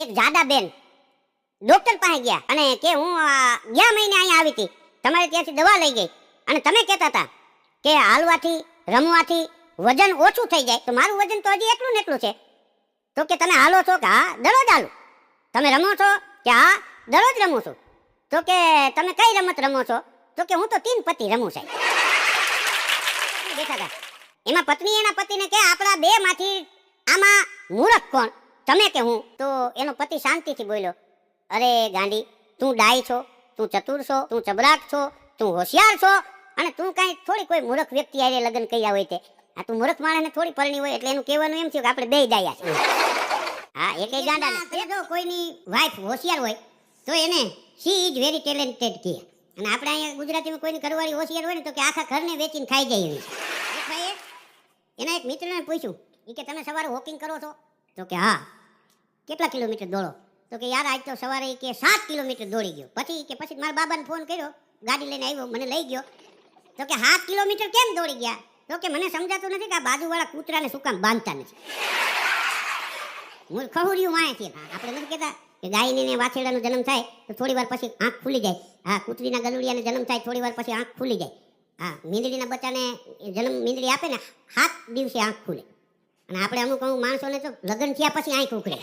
એક જાડા બેન ડોક્ટર પાસે ગયા અને કે હું ગયા મહિને અહીંયા આવી હતી, તમારે ત્યાંથી દવા લઈ ગઈ અને તમે કહેતા હતા કે હાલવાથી રમવાથી વજન ઓછું થઈ જાય. તો મારું વજન તો હજી એટલું ને એટલું છે. તો કે તમે હાલો છો કે હા દરરોજ હાલું. તમે રમો છો કે હા દરરોજ રમું છું. તો કે તમે કઈ રમત રમો છો? તો કે હું તો 3 પત્તી રમું સાહેબ. બેઠા હતા એમાં પત્ની એના પતિને કે આપણા બે માંથી આમાં મૂર્ખ કોણ, તમે કે હું? તો એનો પતિ શાંતિથી બોલ્યો, અરે ગાંડી, તું ડાય છો, તું ચતુર છો, તું ચબરાક છો, તું હોશિયાર છો અને તું કાંઈ થોડી કોઈ મૂર્ખ વ્યક્તિ આરે લગ્ન કર્યા હોય તે. આ તું મૂર્ખ માણસને થોડી પરણી હોય એટલે એનું કહેવાનું એમ થયું કે આપણે બે ડાયા છે. હા એટલે ગાંડા ને જો કોઈની વાઈફ હોશિયાર હોય તો એને શી ઇઝ વેરી ટેલેન્ટેડ કહે. અને આપણે અહીંયા ગુજરાતીમાં કોઈની ઘરવાળી હોશિયાર હોય ને તો કે આખા ઘરને વેચીને ખાઈ જાય એવી. એક ભાઈએ એના એક મિત્રને પૂછ્યું કે તમે સવારે વોકિંગ કરો છો? તો કે હા. કેટલા કિલોમીટર દોડો? તો કે યાર આજ તો સવારે કે 7 કિલોમીટર દોડી ગયો. પછી મારા બાબાને ફોન કર્યો, ગાડી લઈને આવ્યો, મને લઈ ગયો. તો કે 7 કિલોમીટર કેમ દોડી ગયા? તો કે મને સમજાતું નથી કે આ બાજુવાળા કૂતરાને શું કામ બાંધતા નથી. મૂળ ખહુરિયું વાય છે. આપણે નથી કહેતા કે ગાયને વાછરડાનો જન્મ થાય તો થોડી વાર પછી આંખ ખુલી જાય. હા, કૂતરીના ગલુડિયાને જન્મ થાય થોડી વાર પછી આંખ ખુલી જાય. હા, મીંદડીના બચ્ચાને જન્મ મીંદડી આપે ને 7 દિવસે આંખ ખુલે. અને આપણે અમુક માણસોને તો લગ્ન થયા પછી આંખ ઉખડે.